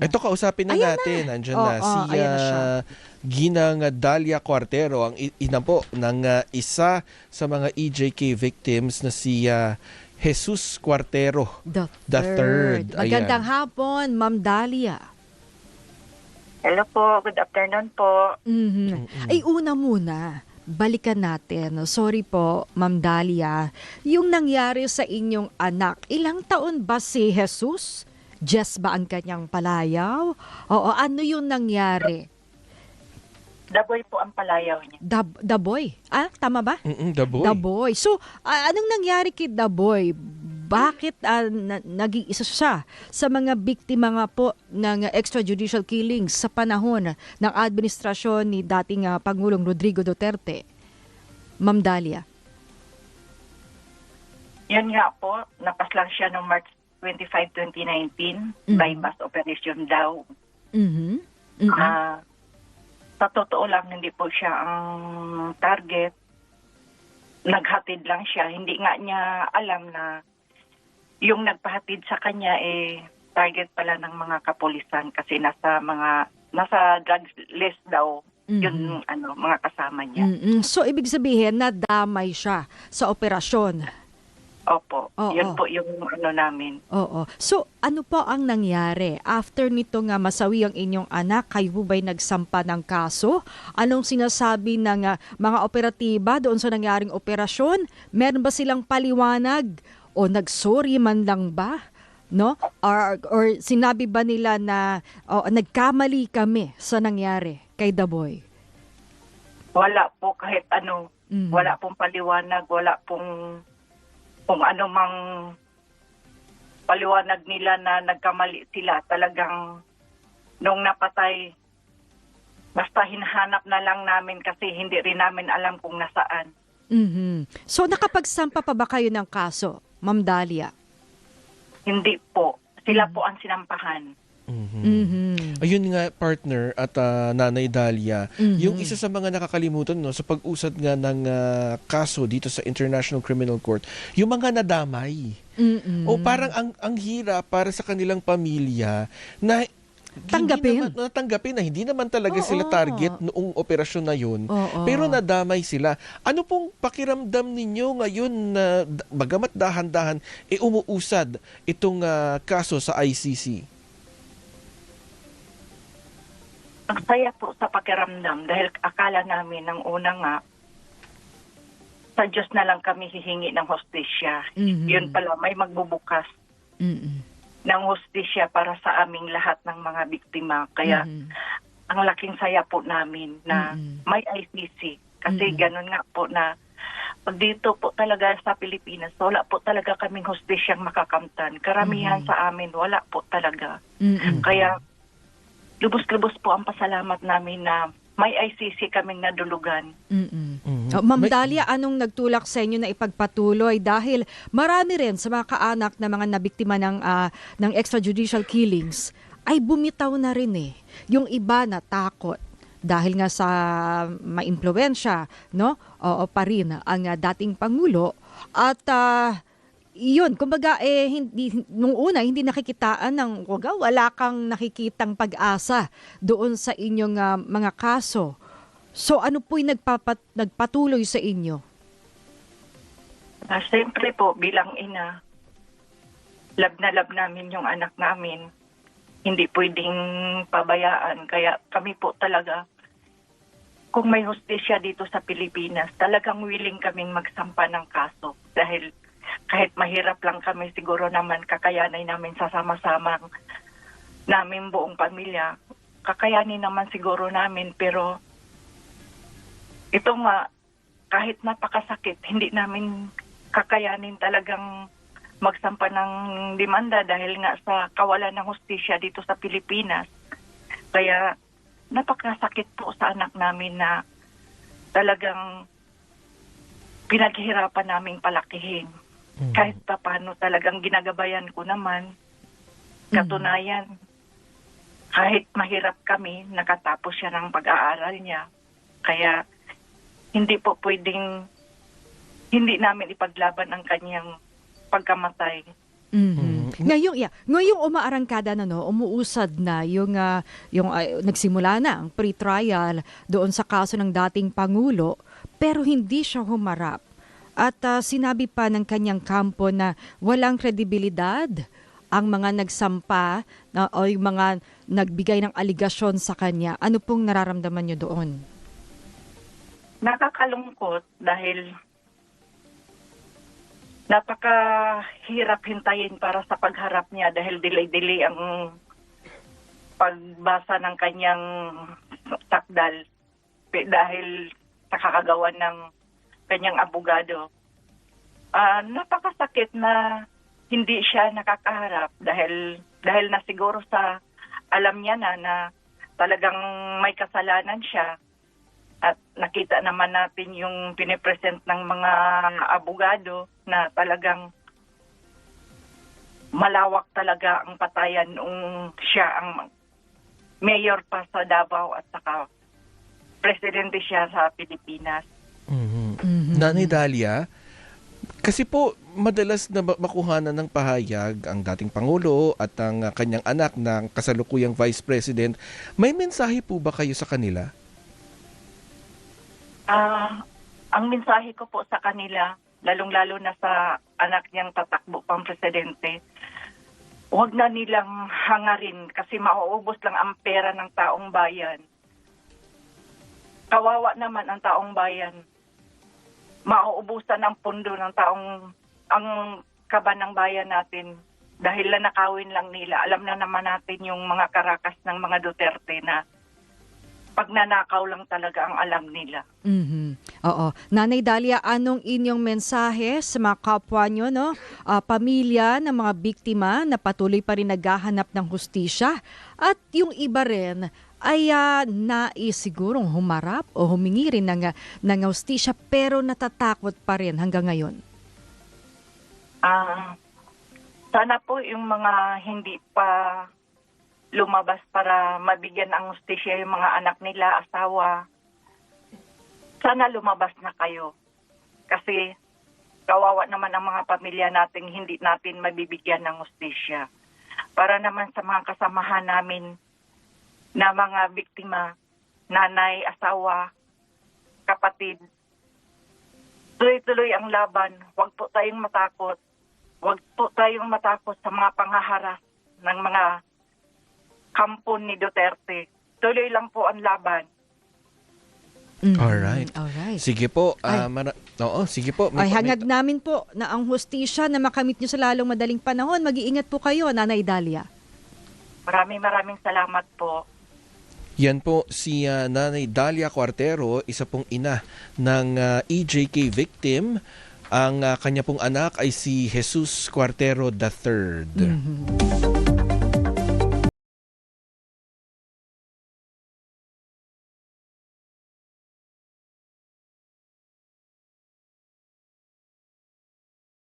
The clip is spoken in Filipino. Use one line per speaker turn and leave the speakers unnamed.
Ito kausapin na
Ayan
natin.
na.
Nandiyan na si
Ayan na siya.
Ginang Dalia Cuartero, ang ina po ng isa sa mga EJK victims na si Jesus Cuartero
The
third.
third. Magandang
Ayan.
hapon, Ma'am Dalia.
Hello po, good afternoon po.
Ay, una muna, balikan natin. Sorry po, Ma'am Dalia. Yung nangyari sa inyong anak, ilang taon ba si Jesus? Jess ba ang kanyang palayaw? Oo, ano yung nangyari?
Daboy po ang palayaw niya.
Daboy? Tama ba?
The boy.
Daboy. So, anong nangyari kay Daboy? Bakit naging isa siya sa mga biktima nga po ng extrajudicial killings sa panahon ng administrasyon ni dating Pangulong Rodrigo Duterte? Ma'am Dalia.
Yun nga po, napaslang siya noong March 25, 2019, bypass operation daw. Sa totoo lang, hindi po siya ang target. Naghatid lang siya. Hindi nga niya alam na yung nagpahatid sa kanya target pala ng mga kapulisan kasi nasa drug list daw yung mga kasama niya.
So, ibig sabihin, nadamay siya sa operasyon.
Opo,
Oo.
yun po yung namin.
Oo. So, ano po ang nangyari? After nito nga masawi ang inyong anak, kayo po ba'y nagsampa ng kaso? Anong sinasabi ng mga operatiba doon sa nangyaring operasyon? Meron ba silang paliwanag? O nagsorry man lang ba? No? Or sinabi ba nila na nagkamali kami sa nangyari kay Daboy?
Wala po kahit ano. Wala pong paliwanag, wala pong kung ano mang paliwanag nila na nagkamali sila. Talagang nung napatay, basta hinahanap na lang namin kasi hindi rin namin alam kung nasaan.
So nakapagsampa pa ba kayo ng kaso, Ma'am Dalia?
Hindi po. Sila po ang sinampahan.
Ayun nga, partner at Nanay Dalia, yung isa sa mga nakakalimutan sa pag-usad nga ng kaso dito sa International Criminal Court, yung mga nadamay. O parang ang hirap para sa kanilang pamilya na tanggapin na hindi naman talaga sila target noong operasyon na yun. Pero nadamay sila. Ano pong pakiramdam ninyo ngayon na bagamat dahan-dahan umuusad itong kaso sa ICC?
Ang saya po sa pakiramdam dahil akala namin ng una nga sa Diyos na lang kami hihingi ng hostisya. Yun pala, may magbubukas ng hostisya para sa aming lahat ng mga biktima. Kaya ang laking saya po namin na may ICC. Kasi ganun nga po na pag dito po talaga sa Pilipinas, wala po talaga kaming hostisyang makakamtan. Karamihan sa amin, wala po talaga. Kaya lubos-lubos po ang pasalamat namin na may ICC kaming nadulugan.
Ma'am Dalia, anong nagtulak sa inyo na ipagpatuloy? Dahil marami rin sa mga kaanak na mga nabiktima ng extrajudicial killings ay bumitaw na rin Yung iba na takot dahil nga sa maimpluwensya, no? Oo pa rin ang dating Pangulo. At yun, kumbaga nung una hindi nakikitaan ng wala kang nakikitang pag-asa doon sa inyong mga kaso. So ano po yung nagpatuloy sa inyo?
Siyempre po, bilang ina, love na love namin yung anak namin. Hindi pwedeng pabayaan. Kaya kami po talaga, kung may hostisya dito sa Pilipinas, talagang willing kaming magsampa ng kaso. Dahil kahit mahirap lang kami, siguro naman kakayanin namin sasama-sama namin buong pamilya. Kakayanin naman siguro namin, pero ito nga, kahit napakasakit, hindi namin kakayanin talagang magsampa ng demanda dahil nga sa kawalan ng hustisya dito sa Pilipinas. Kaya napakasakit po sa anak namin na talagang pinaghihirapan naming palakihin. Kahit pa paano talagang ginagabayan ko naman. Katunayan, kahit mahirap kami, nakatapos siya ng pag-aaral niya. Kaya hindi po pwedeng, hindi namin ipaglaban ang kanyang pagkamatay.
Ngayong umaarangkada na, no, umuusad na yung nagsimula na ang pre-trial doon sa kaso ng dating Pangulo, pero hindi siya humarap. At sinabi pa ng kanyang kampo na walang kredibilidad ang mga nagsampa o yung mga nagbigay ng aligasyon sa kanya. Ano pong nararamdaman niyo doon?
Nakakalungkot dahil napakahirap hintayin para sa pagharap niya dahil delay-delay ang pagbasa ng kanyang takdal dahil sa kakagawa ng kanyang abogado. Napakasakit na hindi siya nakakaharap dahil na siguro sa alam niya na talagang may kasalanan siya. At nakita naman natin yung pinipresent ng mga abogado na talagang malawak talaga ang patayan nung siya ang mayor pa sa Davao at saka presidente siya sa Pilipinas.
Nanay Dalia, kasi po madalas na makuhanan ng pahayag ang dating Pangulo at ang kanyang anak na kasalukuyang Vice President. May mensahe po ba kayo sa kanila?
Ang mensahe ko po sa kanila, lalong-lalo na sa anak niyang tatakbo pang presidente, huwag na nilang hangarin kasi mauubos lang ang pera ng taong bayan. Kawawa naman ang taong bayan. Mauubusan ang pundo ng ang kaban ng bayan natin dahil nanakawin lang nila. Alam na naman natin yung mga karakas ng mga Duterte na pagnanakaw lang talaga ang alam nila.
Oo. Nanay Dalia, anong inyong mensahe sa mga kapwa nyo, no? Pamilya ng mga biktima na patuloy pa rin naghahanap ng hustisya at yung iba rin ay nais sigurong humarap o humingi rin ng hustisya pero natatakot pa rin hanggang ngayon?
Sana po yung mga hindi pa lumabas para mabigyan ng hustisya yung mga anak nila, asawa. Sana lumabas na kayo. Kasi kawawa naman ang mga pamilya natin, hindi natin mabibigyan ng hustisya. Para naman sa mga kasamahan namin na mga biktima, nanay, asawa, kapatid, tuloy-tuloy ang laban. Huwag po tayong matakot. Huwag po tayong matakot sa mga panghaharas ng mga kampo ni Duterte. Tuloy lang po ang laban.
Alright. Sige po. Sige po.
Ay, hangad namin po na ang hustisya na makamit nyo sa lalong madaling panahon. Mag-iingat po kayo, Nanay Dalia.
Maraming salamat po.
Yan po si Nanay Dalia Cuartero, isa pong ina ng EJK victim. Ang kanya pong anak ay si Jesus Cuartero III.